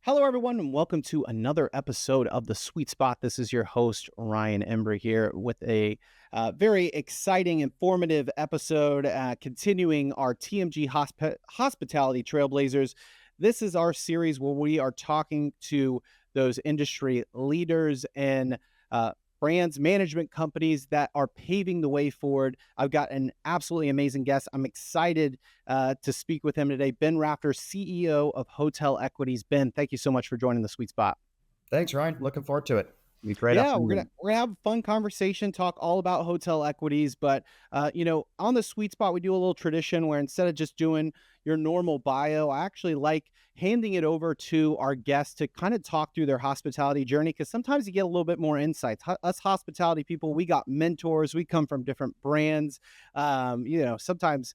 Hello, everyone, and welcome to another episode of The Sweet Spot. This is your host, Ryan Embry, here with a very exciting, informative episode, continuing our TMG Hospitality Trailblazers. This is our series where we are talking to those industry leaders and brands, management companies that are paving the way forward. I've got an absolutely amazing guest. I'm excited to speak with him today. Ben Rafter, CEO of Hotel Equities. Ben, thank you so much for joining the Sweet Spot. Thanks, Ryan. Looking forward to it. Be great Yeah, we're gonna afternoon. we're gonna have a fun conversation, talk all about Hotel Equities. But on the Sweet Spot, we do a little tradition where instead of just doing your normal bio, I actually like handing it over to our guests to kind of talk through their hospitality journey, because sometimes you get a little bit more insights. Us hospitality people, we got mentors. We come from different brands. Sometimes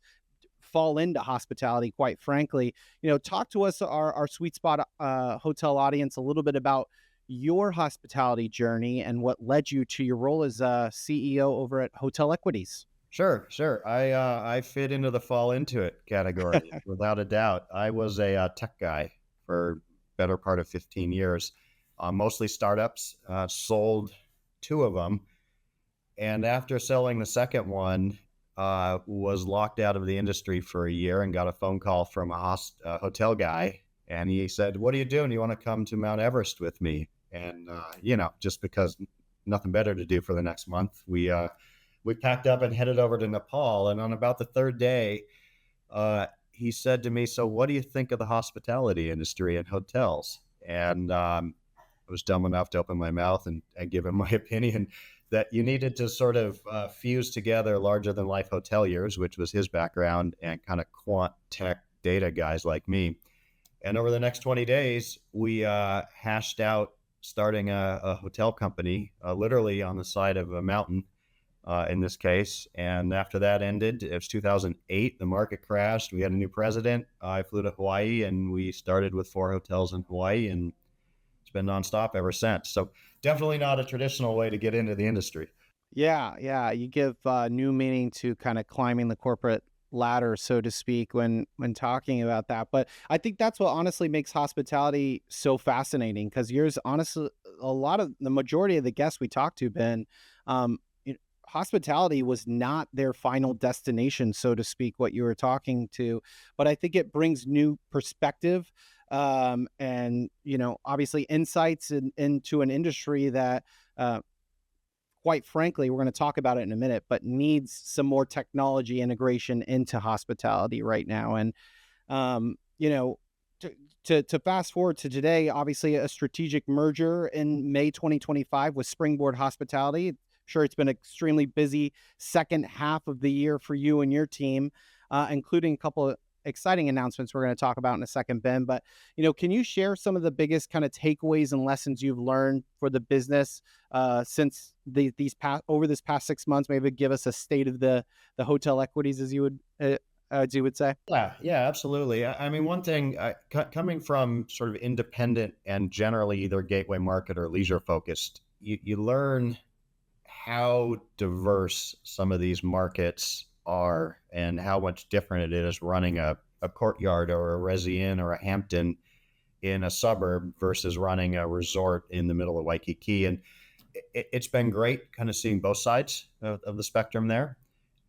fall into hospitality, quite frankly. Talk to us, our Sweet Spot hotel audience, a little bit about your hospitality journey and what led you to your role as CEO over at Hotel Equities. Sure. I fit into the fall into it category without a doubt. I was a tech guy for better part of 15 years, mostly startups. Sold two of them, and after selling the second one, was locked out of the industry for a year and got a phone call from a hotel guy, and he said, "What are you doing? You want to come to Mount Everest with me?" And just because nothing better to do for the next month, we packed up and headed over to Nepal. And on about the third day, he said to me, "So, what do you think of the hospitality industry and hotels?" And I was dumb enough to open my mouth and give him my opinion that you needed to sort of fuse together larger than life hoteliers, which was his background, and kind of quant tech data guys like me. And over the next 20 days, we hashed out starting a hotel company, literally on the side of a mountain, in this case. And after that ended, it was 2008, the market crashed. We had a new president. I flew to Hawaii, and we started with 4 hotels in Hawaii, and it's been nonstop ever since. So definitely not a traditional way to get into the industry. Yeah. You give new meaning to kind of climbing the corporate ladder, so to speak, when talking about that. But I think that's what honestly makes hospitality so fascinating, because yours, honestly, the majority of the guests we talked to, Ben, um, hospitality was not their final destination, so to speak, what you were talking to. But I think it brings new perspective, and obviously insights into an industry that, quite frankly, we're going to talk about it in a minute, but needs some more technology integration into hospitality right now. And um, you know, to fast forward to today, obviously a strategic merger in May 2025 with Springboard Hospitality. Sure, it's been an extremely busy second half of the year for you and your team, including a couple of exciting announcements we're going to talk about in a second, Ben. But can you share some of the biggest kind of takeaways and lessons you've learned for the business since this past 6 months? Maybe give us a state of the hotel equities, as you would say. Yeah, absolutely. I mean, one thing, coming from sort of independent and generally either gateway market or leisure focused, you learn how diverse some of these markets are and how much different it is running a Courtyard or a Resi Inn or a Hampton in a suburb versus running a resort in the middle of Waikiki. And it's been great kind of seeing both sides of the spectrum there,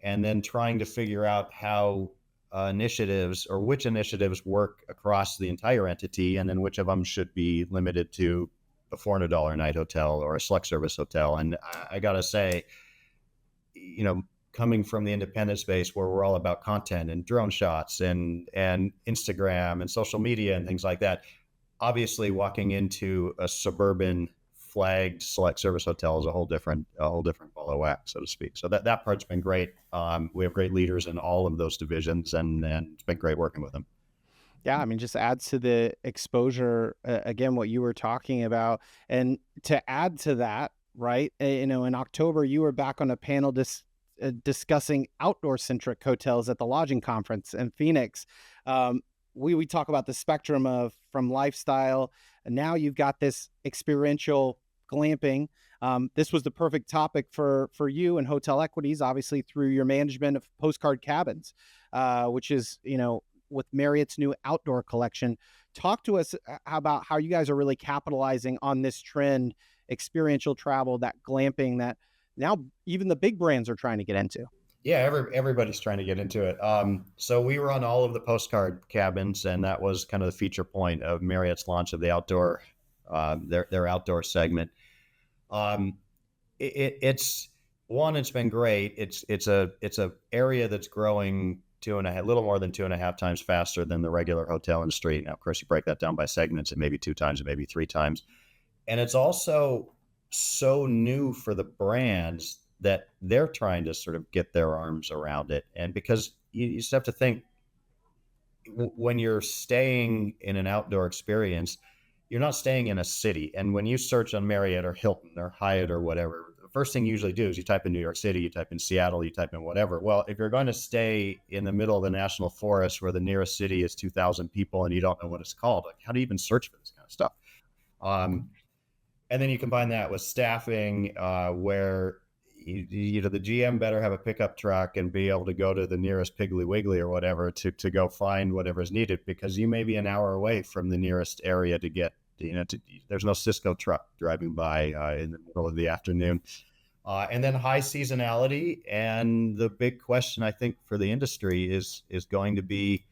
and then trying to figure out how initiatives or which initiatives work across the entire entity, and then which of them should be limited to a $400 a night hotel or a select service hotel. And I got to say, coming from the independent space where we're all about content and drone shots and Instagram and social media and things like that, obviously walking into a suburban flagged select service hotel is a whole different ball of wax, so to speak. So that part's been great. We have great leaders in all of those divisions, and it's been great working with them. Yeah, I mean, just adds to the exposure, again, what you were talking about. And to add to that, right, in October, you were back on a panel discussing outdoor centric hotels at the lodging conference in Phoenix. We talk about the spectrum of from lifestyle, and now you've got this experiential glamping. This was the perfect topic for you and Hotel Equities, obviously through your management of Postcard Cabins, which is with Marriott's new outdoor collection. Talk to us about how you guys are really capitalizing on this trend, experiential travel, that glamping that now even the big brands are trying to get into. Yeah, everybody's trying to get into it. So we were on all of the postcard cabins, and that was kind of the feature point of Marriott's launch of the outdoor, their outdoor segment. Um, it's one, it's been great. It's a area that's growing two and a half, little more than 2.5 times faster than the regular hotel industry. Now, of course, you break that down by segments, it may be 2 times, it may be 3 times. And it's also so new for the brands that they're trying to sort of get their arms around it. And because you just have to think, when you're staying in an outdoor experience, you're not staying in a city. And when you search on Marriott or Hilton or Hyatt or whatever, the first thing you usually do is you type in New York City, you type in Seattle, you type in whatever. Well, if you're going to stay in the middle of the national forest where the nearest city is 2,000 people and you don't know what it's called, like, how do you even search for this kind of stuff? Um, and then you combine that with staffing, where the GM better have a pickup truck and be able to go to the nearest Piggly Wiggly or whatever to go find whatever is needed, because you may be an hour away from the nearest area to get, there's no Cisco truck driving by in the middle of the afternoon. And then high seasonality. And the big question, I think, for the industry is going to be,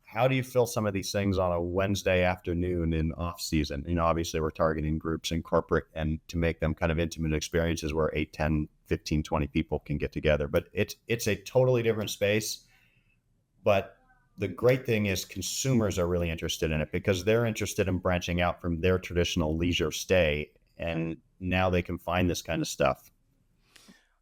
how do you fill some of these things on a Wednesday afternoon in off season? Obviously we're targeting groups and corporate, and to make them kind of intimate experiences where 8, 10, 15, 20 people can get together. But it's a totally different space. But the great thing is consumers are really interested in it, because they're interested in branching out from their traditional leisure stay. And now they can find this kind of stuff.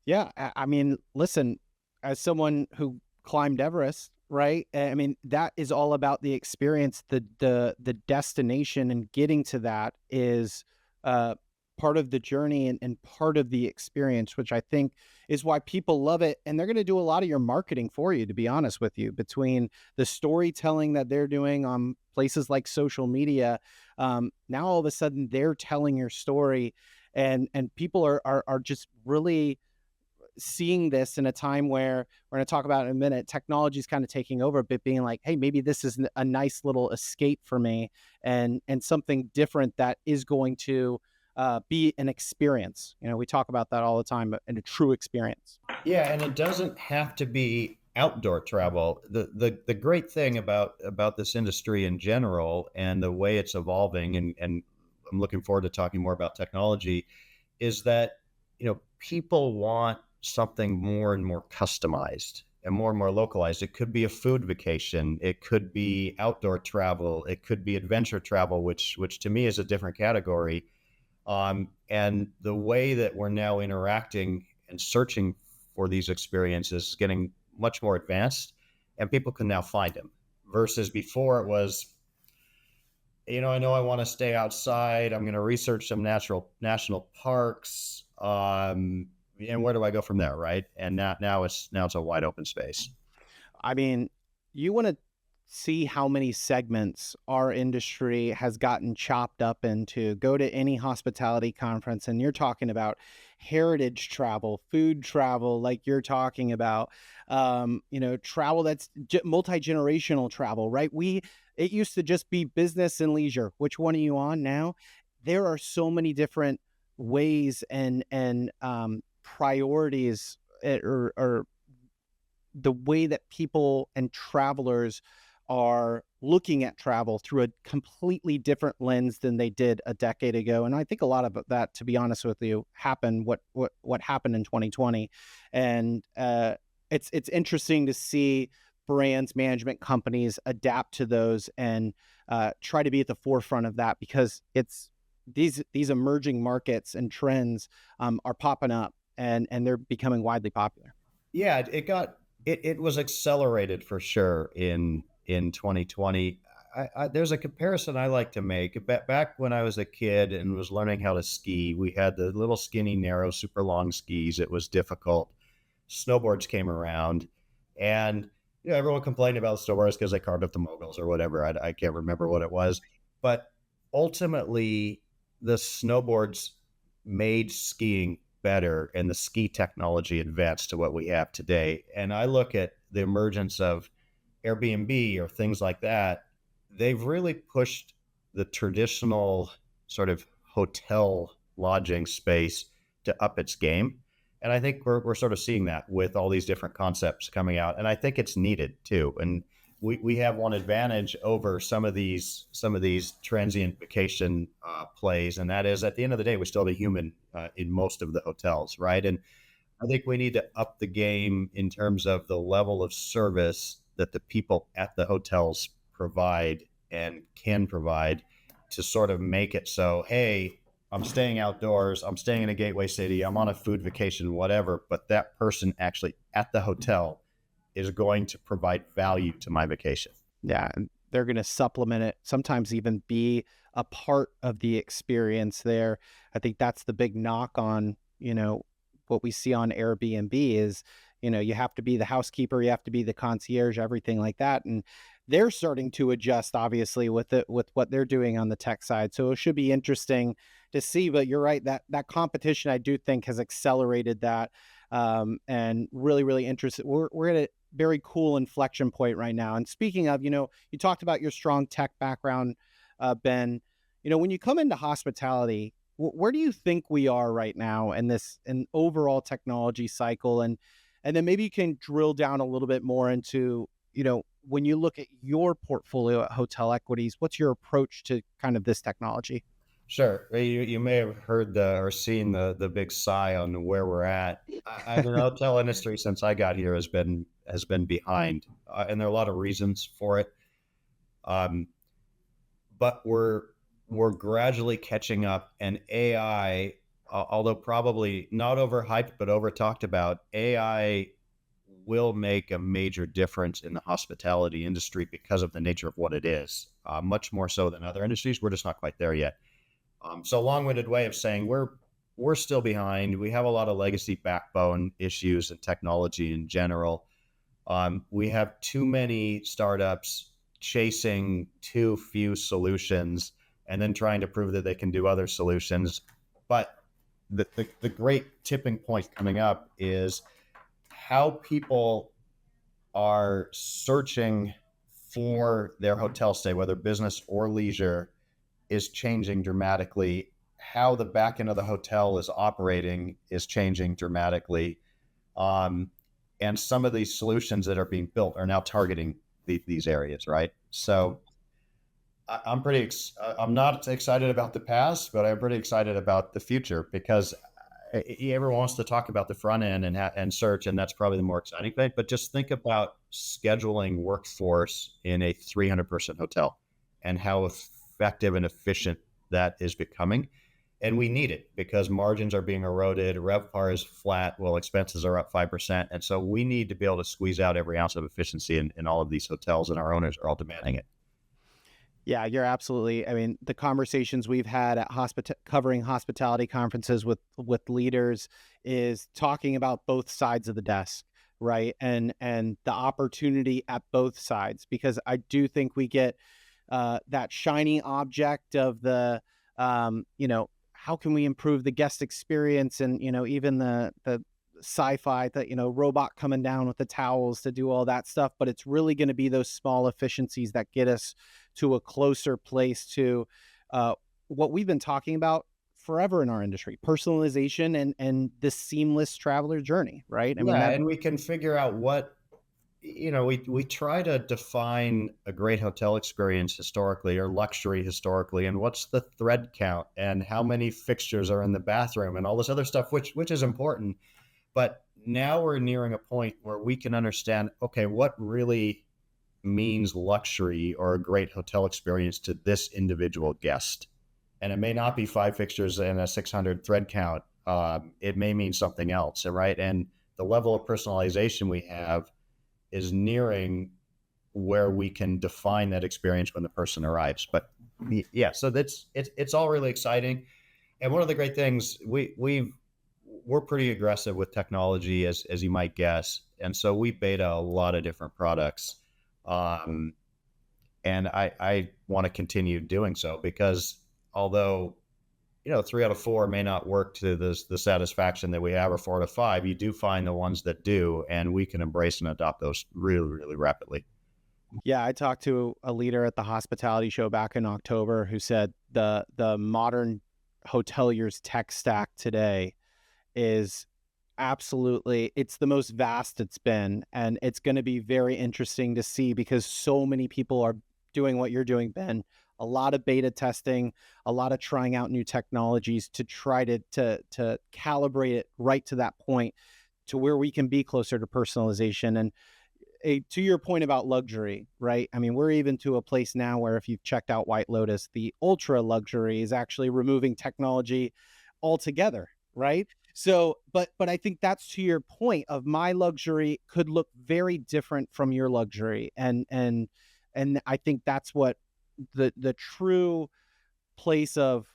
Yeah, I mean, listen, as someone who climbed Everest, right? I mean, that is all about the experience. The destination and getting to that is part of the journey and part of the experience, which I think is why people love it. And they're going to do a lot of your marketing for you, to be honest with you, between the storytelling that they're doing on places like social media. Now all of a sudden they're telling your story, and people are just really seeing this in a time where we're going to talk about in a minute, technology is kind of taking over, but being like, hey, maybe this is a nice little escape for me, and something different that is going to be an experience. We talk about that all the time, but in a true experience. Yeah, and it doesn't have to be outdoor travel. The great thing about this industry in general, and the way it's evolving, and I'm looking forward to talking more about technology, is that people want something more and more customized and more localized. It could be a food vacation, it could be outdoor travel, it could be adventure travel, which to me is a different category. And the way that we're now interacting and searching for these experiences is getting much more advanced, and people can now find them. Versus before, it was, I know I want to stay outside, I'm going to research some national parks, and where do I go from there, right? And now it's a wide open space. I mean, you want to see how many segments our industry has gotten chopped up into. Go to any hospitality conference and you're talking about heritage travel, food travel, like you're talking about, travel that's multi-generational travel, right? It used to just be business and leisure. Which one are you on now? There are so many different ways and priorities, or the way that people and travelers are looking at travel through a completely different lens than they did a decade ago. And I think a lot of that, to be honest with you, happened what happened in 2020. And it's interesting to see brands, management companies adapt to those and try to be at the forefront of that, because it's these emerging markets and trends are popping up, and they're becoming widely popular. Yeah, it was accelerated for sure in 2020. There's a comparison I like to make. Back when I was a kid and was learning how to ski, we had the little skinny, narrow, super long skis. It was difficult. Snowboards came around, and everyone complained about snowboards because they carved up the moguls or whatever. I can't remember what it was, but ultimately, the snowboards made skiing better, and the ski technology advanced to what we have today. And I look at the emergence of Airbnb or things like that, they've really pushed the traditional sort of hotel lodging space to up its game. And I think we're sort of seeing that with all these different concepts coming out. And I think it's needed too. And we have one advantage over some of these transient vacation plays, and that is at the end of the day, we still have a human in most of the hotels, right? And I think we need to up the game in terms of the level of service that the people at the hotels provide and can provide to sort of make it so, hey, I'm staying outdoors, I'm staying in a gateway city, I'm on a food vacation, whatever, but that person actually at the hotel is going to provide value to my vacation. Yeah, and they're going to supplement it, sometimes even be a part of the experience there. I think that's the big knock on, what we see on Airbnb is, you have to be the housekeeper, you have to be the concierge, everything like that. And they're starting to adjust obviously with what they're doing on the tech side. So it should be interesting to see, but you're right, that competition I do think has accelerated that. And really, really interested. We're at a very cool inflection point right now. And speaking of, you talked about your strong tech background, Ben. When you come into hospitality, where do you think we are right now in this an overall technology cycle? And then maybe you can drill down a little bit more into, when you look at your portfolio at Hotel Equities, what's your approach to kind of this technology? Sure. You may have heard or seen the big sigh on where we're at. The hotel industry since I got here has been behind, and there are a lot of reasons for it. Um, but we're gradually catching up, and AI, although probably not overhyped but over talked about, AI will make a major difference in the hospitality industry because of the nature of what it is, much more so than other industries. We're just not quite there yet. So long-winded way of saying we're still behind. We have a lot of legacy backbone issues and technology in general. We have too many startups chasing too few solutions and then trying to prove that they can do other solutions. But the great tipping point coming up is how people are searching for their hotel stay, whether business or leisure, is changing dramatically. How the back end of the hotel is operating is changing dramatically. And some of these solutions that are being built are now targeting these areas, right? So I'm not excited about the past, but I'm pretty excited about the future because everyone wants to talk about the front end and search, and that's probably the more exciting thing. But just think about scheduling workforce in a 300-person hotel and how effective and efficient that is becoming. And we need it because margins are being eroded. RevPAR is flat while expenses are up 5%. And so we need to be able to squeeze out every ounce of efficiency in all of these hotels, and our owners are all demanding it. Yeah, you're absolutely. I mean, the conversations we've had at covering hospitality conferences with leaders is talking about both sides of the desk, right? And the opportunity at both sides, because I do think we get that shiny object of the, how can we improve the guest experience, and even the sci-fi that robot coming down with the towels to do all that stuff, but it's really going to be those small efficiencies that get us to a closer place to what we've been talking about forever in our industry: personalization and this seamless traveler journey, right? I mean Yeah, that. and we can figure out what, we try to define a great hotel experience historically or luxury historically, and what's the thread count and how many fixtures are in the bathroom and all this other stuff, which is important. But now we're nearing a point where we can understand, okay, what really means luxury or a great hotel experience to this individual guest. And it may not be 5 fixtures and a 600 thread count. It may mean something else, right? And the level of personalization we have is nearing where we can define that experience when the person arrives. But yeah, so it's all really exciting. And one of the great things we're pretty aggressive with technology, as you might guess, and so we beta a lot of different products, and I want to continue doing so because although 3 out of 4 may not work to the satisfaction that we have, or 4 out of 5, you do find the ones that do, and we can embrace and adopt those really, really rapidly. Yeah, I talked to a leader at the hospitality show back in October who said the modern hotelier's tech stack today is absolutely, it's the most vast it's been, and it's going to be very interesting to see because so many people are doing what you're doing, Ben. A lot of beta testing, a lot of trying out new technologies to try to calibrate it right to that point to where we can be closer to personalization. And to your point about luxury, right? I mean, we're even to a place now where if you've checked out White Lotus, the ultra luxury is actually removing technology altogether, right? So, but I think that's to your point of my luxury could look very different from your luxury, and I think that's what the true place of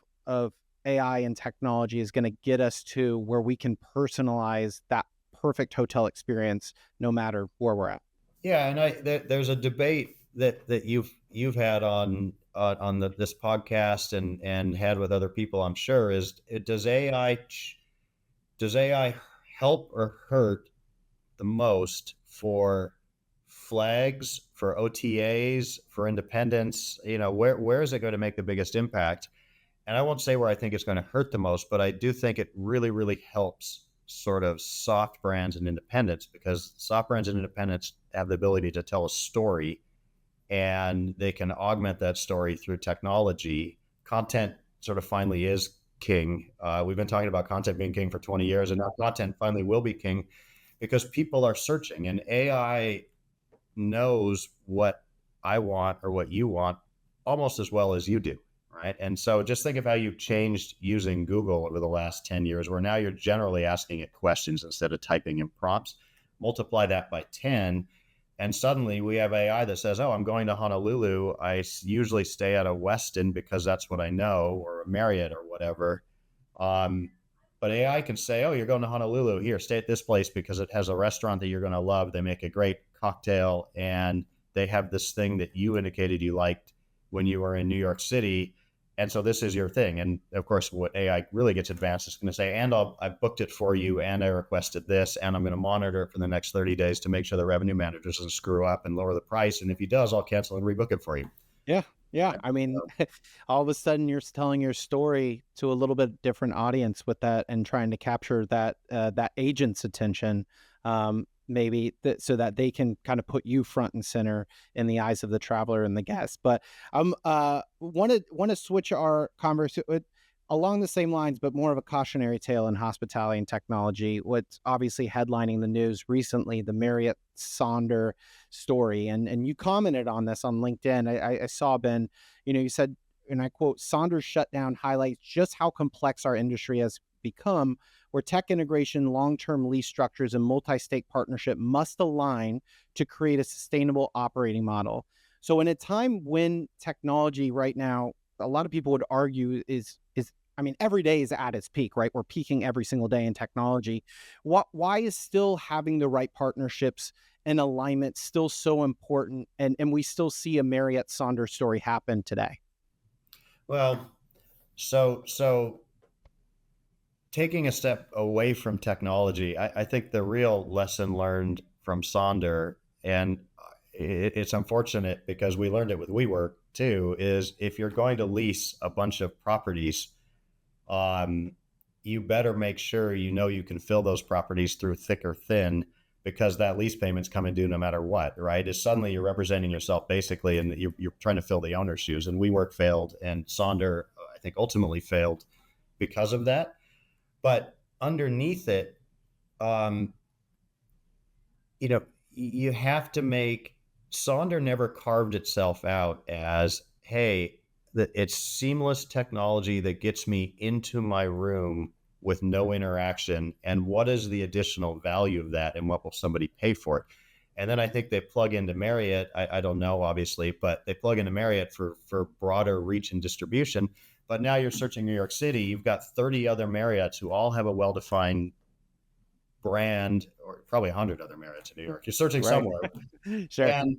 AI and technology is going to get us to, where we can personalize that perfect hotel experience no matter where we're at. Yeah, and there's a debate that you've had on this podcast and had with other people. I'm sure is does AI help or hurt the most for flags, for OTAs, for independents? Where is it going to make the biggest impact? And I won't say where I think it's going to hurt the most, but I do think it really, really helps sort of soft brands and independents, because soft brands and independents have the ability to tell a story and they can augment that story through technology. Content sort of finally is king. We've been talking about content being king for 20 years, and now content finally will be king because people are searching, and AI knows what I want or what you want almost as well as you do, right? And so just think of how you've changed using Google over the last 10 years, where now you're generally asking it questions instead of typing in prompts. Multiply that by 10, and suddenly we have AI that says, oh, I'm going to Honolulu. I usually stay at a Westin because that's what I know, or a Marriott or whatever. Um, but AI can say, oh, you're going to Honolulu. Here, stay at this place because it has a restaurant that you're going to love. They make a great cocktail, and they have this thing that you indicated you liked when you were in New York City. And so this is your thing. And of course, what AI really gets advanced is going to say, and I've booked it for you, and I requested this, and I'm going to monitor it for the next 30 days to make sure the revenue manager doesn't screw up and lower the price. And if he does, I'll cancel and rebook it for you. Yeah, yeah. I mean, all of a sudden you're telling your story to a little bit different audience with that, and trying to capture that agent's attention, so that they can kind of put you front and center in the eyes of the traveler and the guest. But I'm want to switch our conversation along the same lines, but more of a cautionary tale in hospitality and technology. What's obviously headlining the news recently, the Marriott Sonder story, and you commented on this on LinkedIn. I saw, Ben, you said, and I quote, Sonder's shutdown highlights just how complex our industry has become, where tech integration, long-term lease structures, and multi-state partnership must align to create a sustainable operating model. So in a time when technology right now, a lot of people would argue is I mean, every day is at its peak, right? We're peaking every single day in technology. Why is still having the right partnerships and alignment still so important? And we still see a Marriott Sonder story happen today. Well, so taking a step away from technology, I think the real lesson learned from Sonder, and it's unfortunate because we learned it with WeWork too, is if you're going to lease a bunch of properties, um, you better make sure you can fill those properties through thick or thin, because that lease payment's coming due no matter what, right? Is suddenly you're representing yourself basically, and you're trying to fill the owner's shoes. And WeWork failed, and Sonder, I think, ultimately failed because of that. But underneath it, um, you know, you have to make Sonder never carved itself out as, hey, that it's seamless technology that gets me into my room with no interaction. And what is the additional value of that? And what will somebody pay for it? And then I think they plug into Marriott. I don't know, obviously, but they plug into Marriott for broader reach and distribution. But now you're searching New York City, you've got 30 other Marriotts who all have a well-defined brand, or probably 100 other Marriotts in New York. You're searching Right. somewhere. Sure. And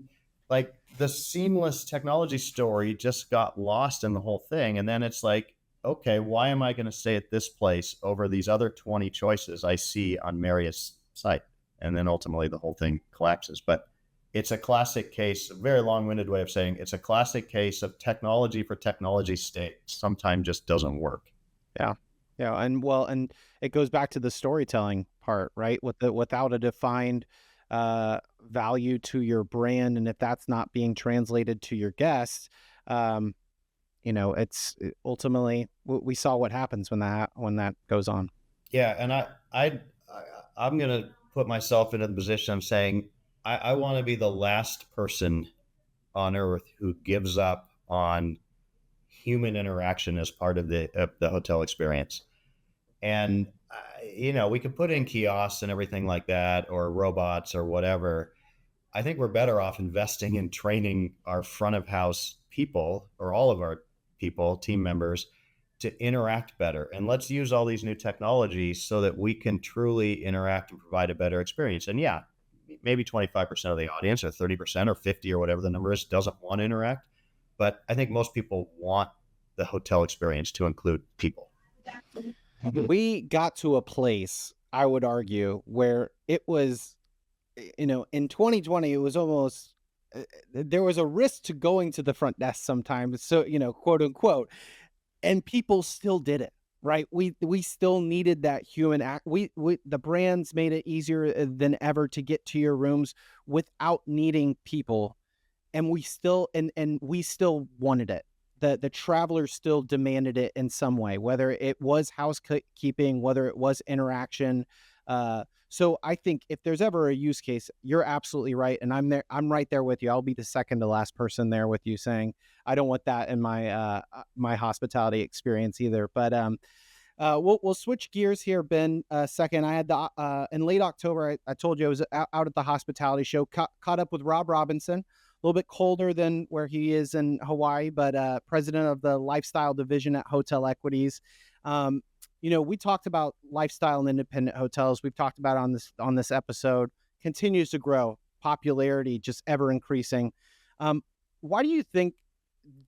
like the seamless technology story just got lost in the whole thing. And then it's like, okay, why am I going to stay at this place over these other 20 choices I see on Marriott's site? And then ultimately the whole thing collapses. But it's a classic case, a very long-winded way of saying it's a classic case of technology for technology's sake sometimes just doesn't work. Yeah. Yeah. And it goes back to the storytelling part, right? Without a defined value to your brand, and if that's not being translated to your guests, um, ultimately we saw what happens when that goes on. Yeah, and I'm gonna put myself into the position of saying I want to be the last person on earth who gives up on human interaction as part of the hotel experience. And we can put in kiosks and everything like that, or robots or whatever. I think we're better off investing in training our front of house people, or all of our people, team members, to interact better. And let's use all these new technologies so that we can truly interact and provide a better experience. And yeah, maybe 25% of the audience, or 30%, or 50, or whatever the number is, doesn't want to interact. But I think most people want the hotel experience to include people. We got to a place, I would argue, where it was, in 2020, it was almost, there was a risk to going to the front desk sometimes. So, quote unquote, and people still did it, right? We still needed that human act. The brands made it easier than ever to get to your rooms without needing people, and we still wanted it. The travelers still demanded it in some way, whether it was housekeeping, whether it was interaction. So I think if there's ever a use case, you're absolutely right, and I'm right there with you. I'll be the second to last person there with you, saying I don't want that in my hospitality experience either. But we'll switch gears here, Ben. Second, I had in late October, I told you I was out at the hospitality show, caught up with Rob Robinson. A little bit colder than where he is in Hawaii, but president of the lifestyle division at Hotel Equities. We talked about lifestyle and independent hotels. We've talked about on this episode, continues to grow, popularity just ever increasing. Why do you think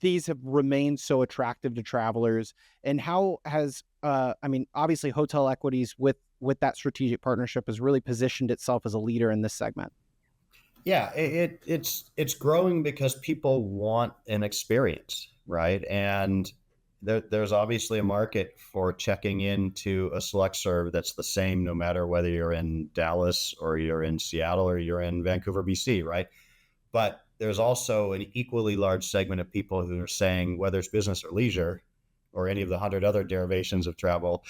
these have remained so attractive to travelers, and how has obviously Hotel Equities with that strategic partnership has really positioned itself as a leader in this segment? Yeah, it's growing because people want an experience, right? And there's obviously a market for checking into a select serve that's the same no matter whether you're in Dallas or you're in Seattle or you're in Vancouver, BC, right? But there's also an equally large segment of people who are saying, whether it's business or leisure or any of the 100 other derivations of travel,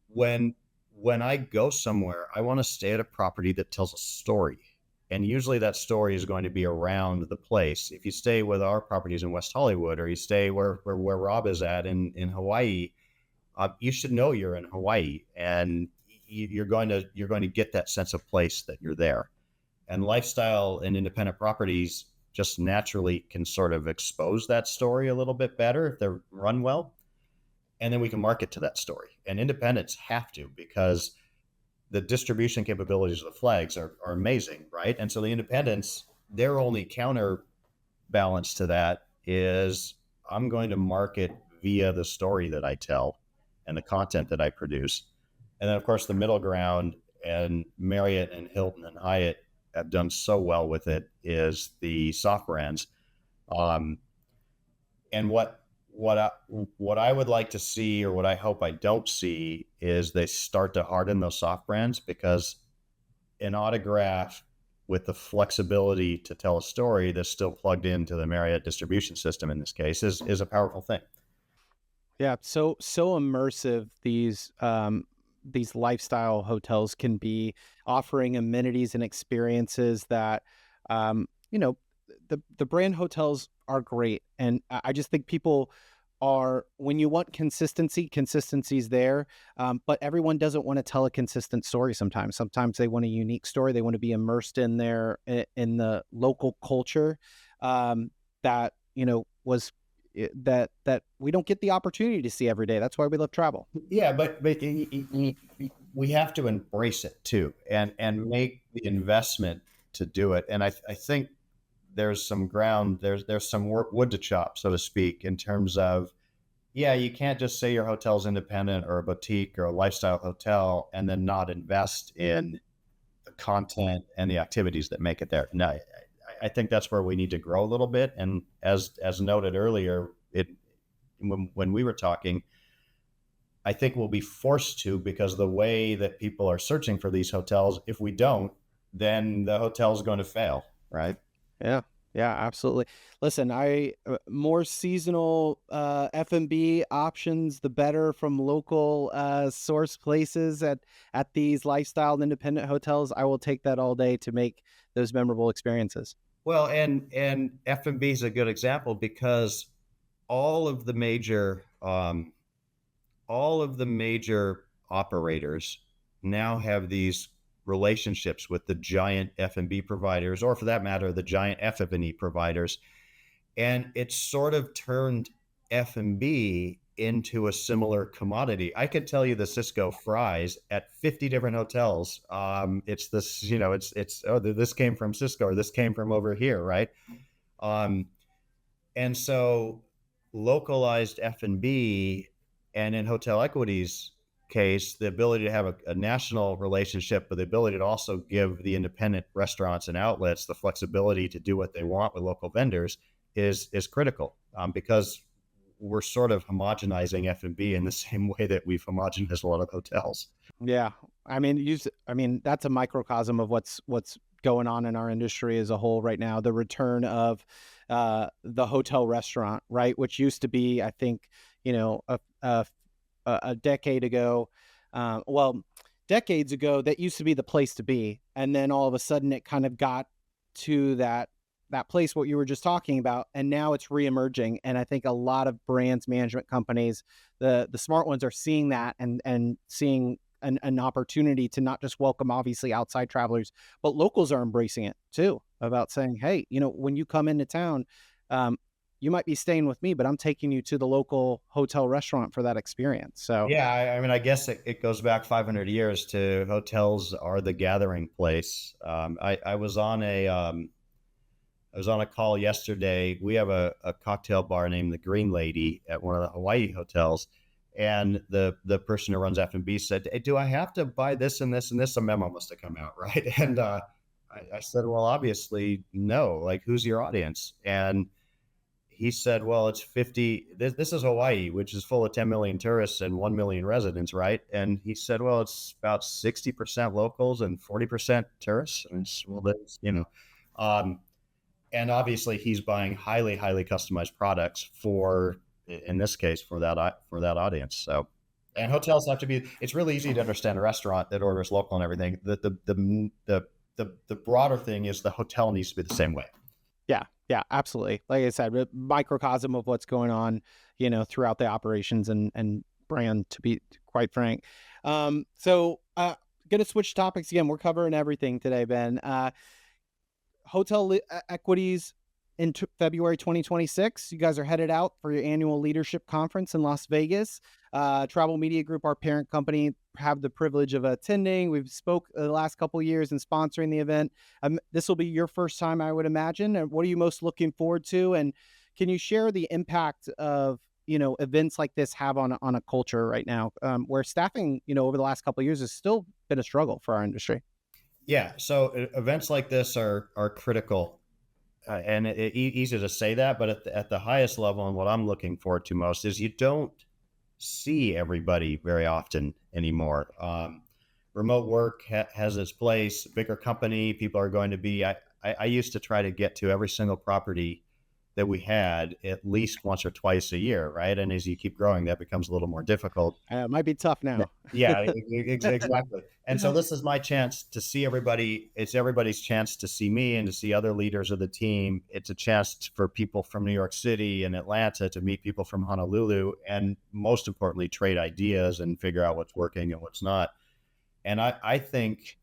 when I go somewhere, I want to stay at a property that tells a story. And usually that story is going to be around the place. If you stay with our properties in West Hollywood, or you stay where Rob is at in Hawaii, you should know you're in Hawaii, and you're going to get that sense of place that you're there. And lifestyle and independent properties just naturally can sort of expose that story a little bit better if they're run well. And then we can market to that story. And independents have to, because the distribution capabilities of the flags are amazing, right? And so the independents, their only counterbalance to that is, I'm going to market via the story that I tell and the content that I produce. And then, of course, the middle ground, and Marriott and Hilton and Hyatt have done so well with it, is the soft brands. And what I would like to see, or what I hope I don't see, is they start to harden those soft brands, because an autograph with the flexibility to tell a story that's still plugged into the Marriott distribution system in this case is a powerful thing. Yeah, so immersive these lifestyle hotels can be, offering amenities and experiences that the brand hotels are great, and I just think people are, when you want consistency's there, but everyone doesn't want to tell a consistent story. Sometimes they want a unique story. They want to be immersed in the local culture that was that we don't get the opportunity to see every day. That's why we love travel. Yeah, but we have to embrace it too, and make the investment to do it. And I think there's some ground, there's some wood to chop, so to speak, in terms of, yeah, you can't just say your hotel's independent or a boutique or a lifestyle hotel and then not invest in the content and the activities that make it there. No, I think that's where we need to grow a little bit. And as noted earlier, when we were talking, I think we'll be forced to, because of the way that people are searching for these hotels. If we don't, then the hotel is going to fail, right? Yeah. Yeah, absolutely. Listen, I more seasonal F&B options, the better, from local source places at these lifestyle and independent hotels. I will take that all day to make those memorable experiences. Well, and F&B is a good example, because all of the major all of the major operators now have these relationships with the giant F&B providers, or for that matter, the giant FF&E providers. And it's sort of turned F&B into a similar commodity. I could tell you the Cisco fries at 50 different hotels. It's this, oh, this came from Cisco, or this came from over here, right? Um, and so localized F&B, and in Hotel Equities case, the ability to have a national relationship, but the ability to also give the independent restaurants and outlets the flexibility to do what they want with local vendors is critical, because we're sort of homogenizing F&B in the same way that we've homogenized a lot of hotels. Yeah. I mean, that's a microcosm of what's going on in our industry as a whole right now. The return of the hotel restaurant, right? Which used to be, I think, a decade ago, well, decades ago, that used to be the place to be. And then all of a sudden it kind of got to that place, what you were just talking about, and now it's reemerging. And I think a lot of brands management companies, the smart ones, are seeing that and seeing an opportunity to not just welcome obviously outside travelers, but locals are embracing it too, about saying, hey, when you come into town, you might be staying with me, but I'm taking you to the local hotel restaurant for that experience. So Yeah, I mean, I guess it goes back 500 years to hotels are the gathering place. I was on a call yesterday. We have a cocktail bar named the Green Lady at one of the Hawaii hotels, and the person who runs F&B said, "Hey, do I have to buy this and this and this?" A memo must have come out, right? And I said, "Well, obviously, no. Like, who's your audience?" And he said, "Well, it's 50. This is Hawaii, which is full of 10 million tourists and 1 million residents, right?" And he said, "Well, it's about 60% locals and 40% tourists." And well, that's. Um, and obviously he's buying highly customized products for, in this case, for that audience. So, and hotels have to be, it's really easy to understand a restaurant that orders local and everything. The broader thing is the hotel needs to be the same way. yeah, yeah, absolutely. Like I said, a microcosm of what's going on, throughout the operations and brand, to be quite frank. Gonna switch topics again. We're covering everything today, Ben. Equities in February 2026. You guys are headed out for your annual leadership conference in Las Vegas. Travel Media Group, our parent company, have the privilege of attending. We've spoke the last couple of years and sponsoring the event. This will be your first time, I would imagine. And what are you most looking forward to? And can you share the impact of events like this have on a culture right now, where staffing, over the last couple of years has still been a struggle for our industry? Yeah. So events like this are critical, and easy to say that, but at the highest level, and what I'm looking forward to most, is you don't see everybody very often anymore. Remote work has its place. Bigger company, people are going to be. I used to try to get to every single property that we had at least once or twice a year, right? And as you keep growing, that becomes a little more difficult. It might be tough now. Yeah, exactly. And so this is my chance to see everybody. It's everybody's chance to see me and to see other leaders of the team. It's a chance for people from New York City and Atlanta to meet people from Honolulu, and most importantly, trade ideas and figure out what's working and what's not. And I think,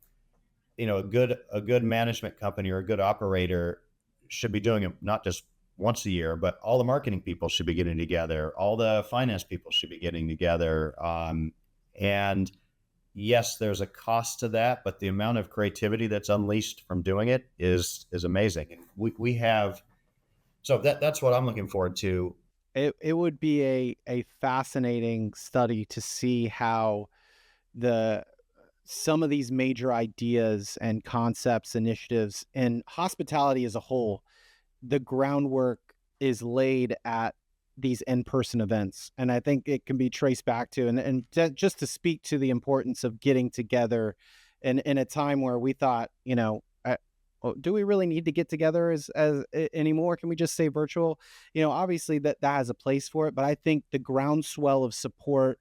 a good management company or a good operator should be doing it not just once a year, but all the marketing people should be getting together. All the finance people should be getting together. And yes, there's a cost to that, but the amount of creativity that's unleashed from doing it is amazing. And we have, so that's what I'm looking forward to. It would be a fascinating study to see how the some of these major ideas and concepts, initiatives, and hospitality as a whole, the groundwork is laid at these in-person events. And I think it can be traced back to, just to speak to the importance of getting together in a time where we thought, "Oh, do we really need to get together anymore? Can we just say virtual?" Obviously that has a place for it, but I think the groundswell of support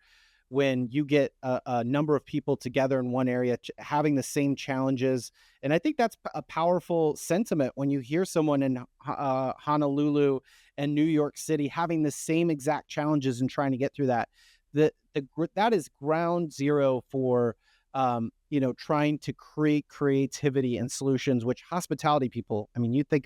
when you get a number of people together in one area having the same challenges. And I think that's a powerful sentiment when you hear someone in Honolulu and New York City having the same exact challenges and trying to get through that. That is ground zero for trying to create creativity and solutions, which hospitality people, I mean, you think,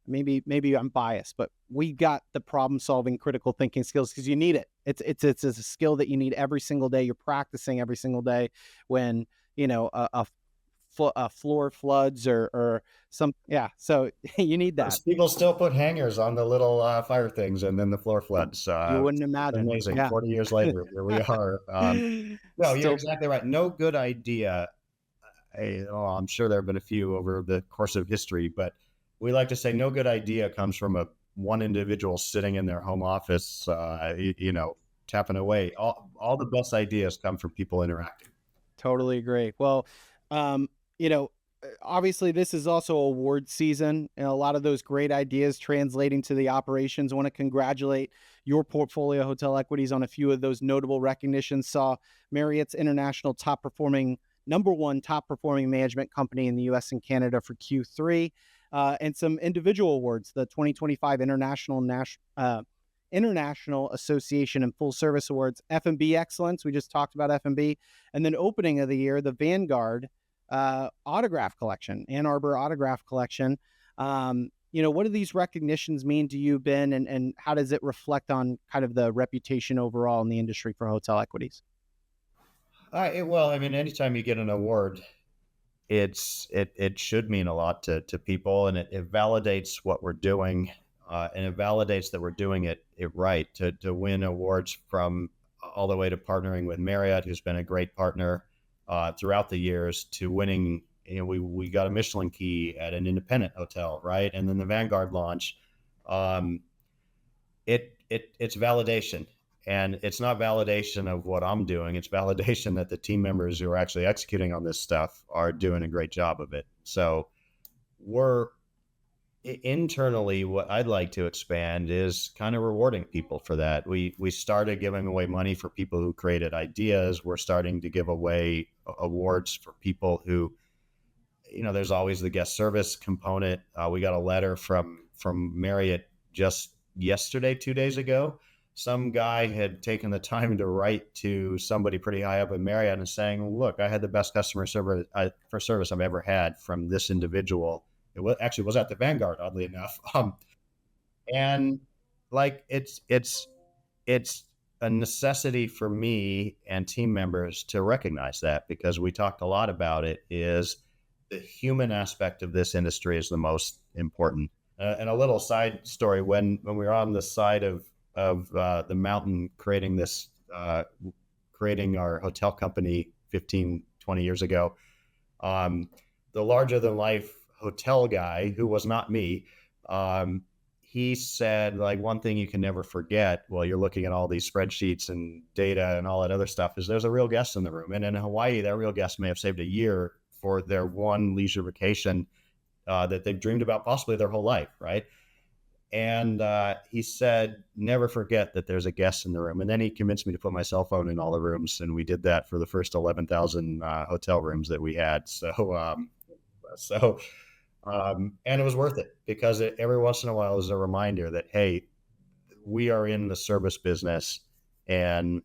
maybe I'm biased, but we got the problem solving, critical thinking skills because you need it. It's a skill that you need every single day. You're practicing every single day when a floor floods or some, yeah. So you need that. People still put hangers on the little fire things, and then the floor floods. You wouldn't It's imagine. amazing. Yeah. 40 years later, here we are. No, you're Still, exactly right. No good idea. I'm sure there have been a few over the course of history, but we like to say no good idea comes from one individual sitting in their home office, tapping away. All the best ideas come from people interacting. totally agree. Well, um, you know, obviously this is also award season and a lot of those great ideas translating to the operations. I want to congratulate your portfolio Hotel Equities on a few of those notable recognitions. Saw Marriott's International number one top performing management company in the US and Canada for Q3, and some individual awards, the 2025 International Association and Full Service Awards, F&B Excellence. We just talked about F&B. And then opening of the year, the Vanguard Autograph Collection, Ann Arbor Autograph Collection. What do these recognitions mean to you, Ben, and how does it reflect on kind of the reputation overall in the industry for Hotel Equities? Well, I mean, anytime you get an award, it should mean a lot to people, and it validates what we're doing, and it validates that we're doing it right. To win awards from all the way to partnering with Marriott, who's been a great partner throughout the years, to winning. We got a Michelin key at an independent hotel, right? And then the Vanguard launch. It's validation. And it's not validation of what I'm doing. It's validation that the team members who are actually executing on this stuff are doing a great job of it. So we're internally, what I'd like to expand is kind of rewarding people for that. We started giving away money for people who created ideas. We're starting to give away awards for people who, there's always the guest service component. We got a letter from Marriott just yesterday, 2 days ago. Some guy had taken the time to write to somebody pretty high up at Marriott and saying, "Look, I had the best customer service I've ever had from this individual." It was at the Vanguard, oddly enough. And like it's a necessity for me and team members to recognize that, because we talked a lot about it. Is the human aspect of this industry is the most important. And a little side story: when we were on the side of the mountain creating our hotel company 15, 20 years ago, the larger than life hotel guy, who was not me, he said, like, one thing you can never forget while you're looking at all these spreadsheets and data and all that other stuff is there's a real guest in the room. And in Hawaii, that real guest may have saved a year for their one leisure vacation that they've dreamed about possibly their whole life, right? And he said, never forget that there's a guest in the room. And then he convinced me to put my cell phone in all the rooms. And we did that for the first 11,000 hotel rooms that we had. And it was worth it, because every once in a while is a reminder that, hey, we are in the service business, and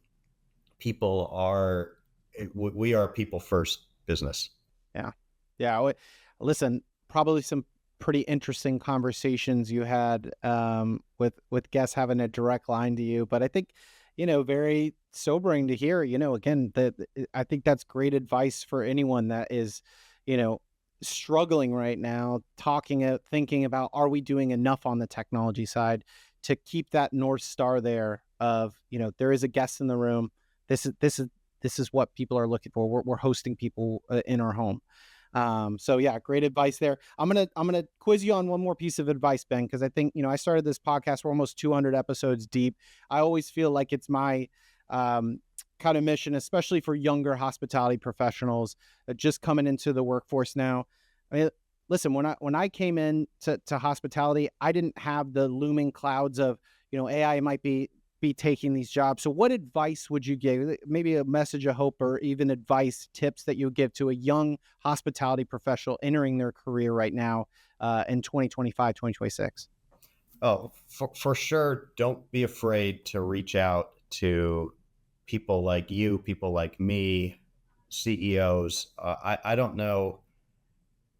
we are people first business. Yeah. Yeah. Listen, probably some pretty interesting conversations you had with guests having a direct line to you, but I think very sobering to hear. Again, I think that's great advice for anyone that is struggling right now, thinking about, are we doing enough on the technology side to keep that North Star there of there is a guest in the room. This is this is what people are looking for. We're hosting people in our home. So yeah, great advice there. I'm gonna quiz you on one more piece of advice, Ben, because I think, I started this podcast. We're almost 200 episodes deep. I always feel like it's my kind of mission, especially for younger hospitality professionals just coming into the workforce now. I mean, listen, when I came in to hospitality, I didn't have the looming clouds of, AI might be taking these jobs. So what advice would you give? Maybe a message of hope, or even advice, tips that you would give to a young hospitality professional entering their career right now in 2025, 2026? Oh, for sure. Don't be afraid to reach out to people like you, people like me, CEOs. I don't know.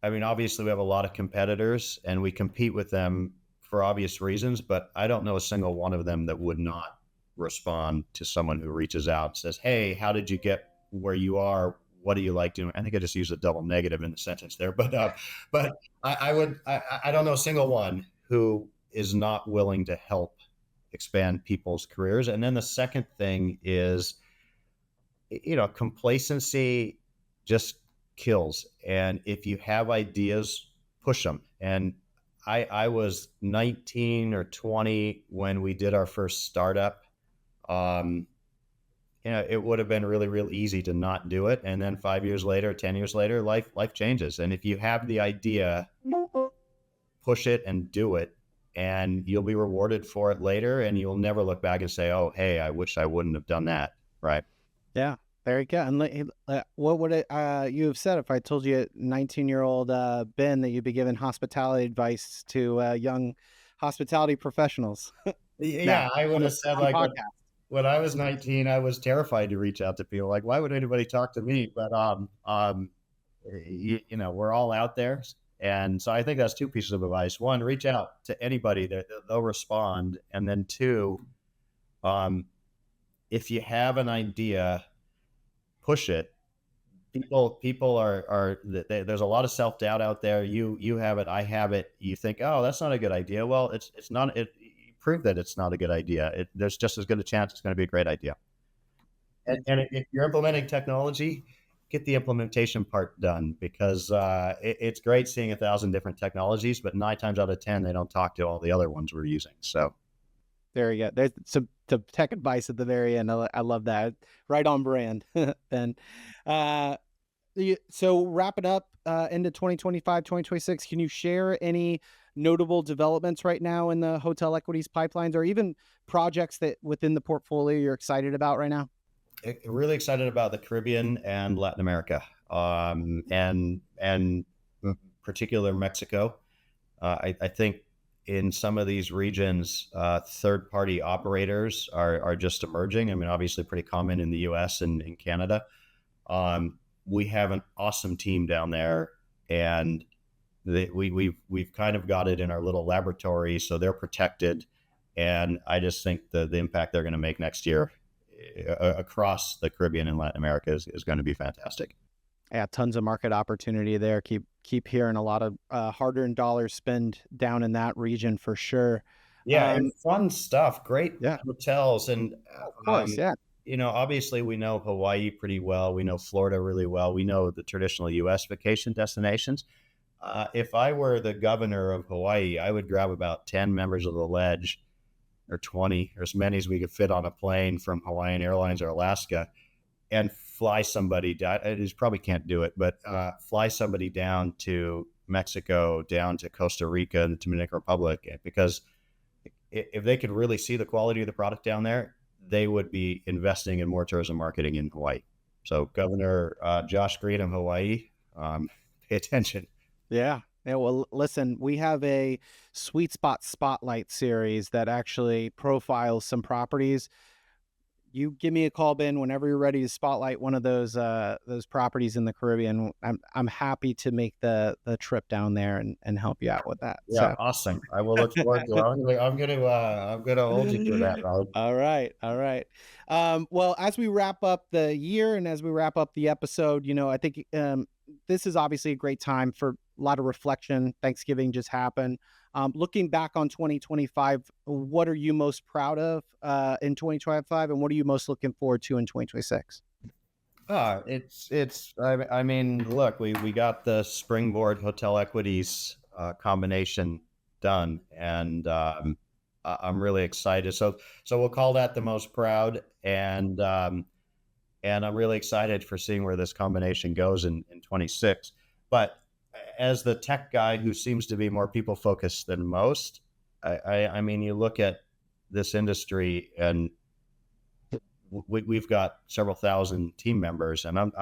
I mean, obviously, we have a lot of competitors and we compete with them for obvious reasons, but I don't know a single one of them that would not respond to someone who reaches out and says, "Hey, how did you get where you are? What do you like doing?" I think I just used a double negative in the sentence there, but I don't know a single one who is not willing to help expand people's careers. And then the second thing is, complacency just kills. And if you have ideas, push them. And I was 19 or 20 when we did our first startup. Um, it would have been really, real easy to not do it. And then 5 years later, 10 years later, life changes. And if you have the idea, push it and do it, and you'll be rewarded for it later. And you'll never look back and say, "Oh, hey, I wish I wouldn't have done that." Right. Yeah, there you go. And what would you have said if I told you, 19-year-old Ben, that you'd be giving hospitality advice to young hospitality professionals Yeah, now I would on have said, on like, podcast? when I was 19, I was terrified to reach out to people. Like, why would anybody talk to me? But we're all out there, and so I think that's two pieces of advice. One, reach out to anybody; they'll respond. And then two, um, if you have an idea, push it. People there's a lot of self doubt out there. You have it, I have it. You think, "Oh, that's not a good idea." Well, it's not. Prove that it's not a good idea. There's just as good a chance it's going to be a great idea. And if you're implementing technology, get the implementation part done, because it's great seeing 1,000 different technologies, but 9 times out of 10 they don't talk to all the other ones we're using. So There you go. There's some tech advice at the very end. I love that. Right on brand. And uh, so wrapping up into 2025, 2026, can you share any notable developments right now in the hotel equities pipelines, or even projects that within the portfolio you're excited about right now? really excited about the Caribbean and Latin America, and particular Mexico. I think in some of these regions, third-party operators are just emerging. I mean, obviously pretty common in the U.S. and in Canada. We have an awesome team down there, and we've kind of got it in our little laboratory, so they're protected. And I just think the impact they're going to make next year across the Caribbean and Latin America is going to be fantastic. Yeah, tons of market opportunity there. Keep hearing a lot of hard-earned dollars spend down in that region for sure. Yeah, and fun stuff. Great Yeah, hotels, and of course. Yeah, obviously we know Hawaii pretty well. We know Florida really well. We know the traditional U.S. vacation destinations. If I were the governor of Hawaii, I would grab about 10 members of the ledge, or 20, or as many as we could fit on a plane from Hawaiian Airlines or Alaska, and fly somebody down. I just probably can't do it, but fly somebody down to Mexico, down to Costa Rica and the Dominican Republic, because if they could really see the quality of the product down there, they would be investing in more tourism marketing in Hawaii. So Governor Josh Green of Hawaii, pay attention. yeah. Yeah, well, listen, we have a sweet spot spotlight series that actually profiles some properties. You give me a call, Ben, whenever you're ready to spotlight one of those properties in the Caribbean. I'm happy to make the trip down there and help you out with that. Yeah, So awesome. I will look forward to it. I'm gonna hold you to that, Rob. all right, all right. Well, as we wrap up the year and as we wrap up the episode, I think this is obviously a great time for a lot of reflection. Thanksgiving just happened. Looking back on 2025, what are you most proud of in 2025, and what are you most looking forward to in 2026? I mean, look, we got the Springboard Hotel Equities combination done, and I'm really excited. So we'll call that the most proud, and I'm really excited for seeing where this combination goes in 26. But as the tech guy who seems to be more people focused than most, I mean, you look at this industry, and we've got several thousand team members, and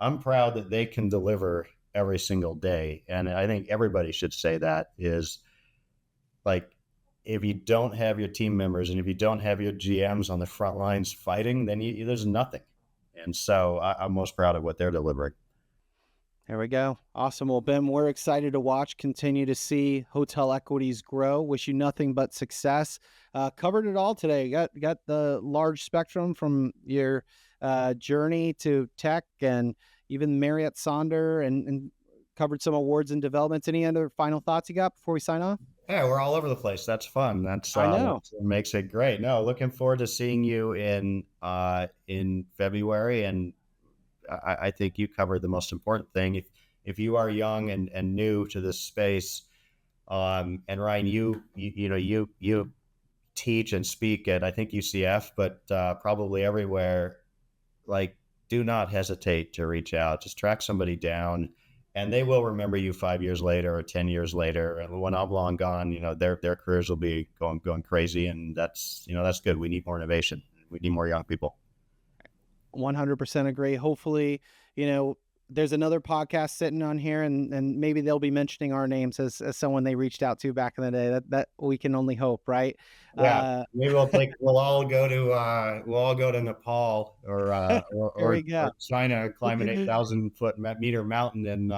I'm proud that they can deliver every single day. And I think everybody should say that is like, if you don't have your team members and if you don't have your GMs on the front lines fighting, then there's nothing. And so I'm most proud of what they're delivering. There we go. Awesome. Well, Ben, we're excited to watch, continue to see Hotel Equities grow. Wish you nothing but success. Covered it all today. Got the large spectrum from your journey to tech and even Marriott Sonder, and covered some awards and developments. Any other final thoughts you got before we sign off? Yeah, we're all over the place. That's fun. I know. That's what makes it great. No, looking forward to seeing you in February, and I think you covered the most important thing. If you are young and new to this space, and Ryan, you teach and speak at, I think, UCF, but probably everywhere. Like, do not hesitate to reach out. Just track somebody down, and they will remember you 5 years later or 10 years later. And when I'm long gone, their careers will be going crazy, and that's good. We need more innovation. We need more young people. 100% agree. Hopefully, there's another podcast sitting on here, and maybe they'll be mentioning our names as someone they reached out to back in the day. That we can only hope, right? Yeah, maybe we'll all go to Nepal or China, climb an 8,000-meter mountain, and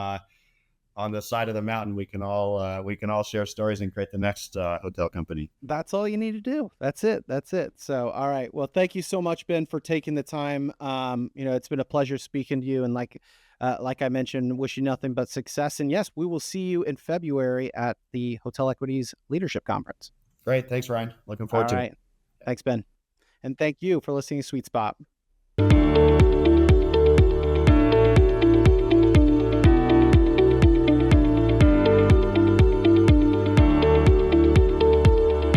on the side of the mountain we can all share stories and create the next hotel company. That's all you need to do. That's it. So, all right. Well, thank you so much, Ben, for taking the time. It's been a pleasure speaking to you, and like I mentioned, wish you nothing but success. And yes, we will see you in February at the Hotel Equities Leadership Conference. Great. Thanks, Ryan. Looking forward to it. Thanks, Ben. And thank you for listening to Sweet Spot.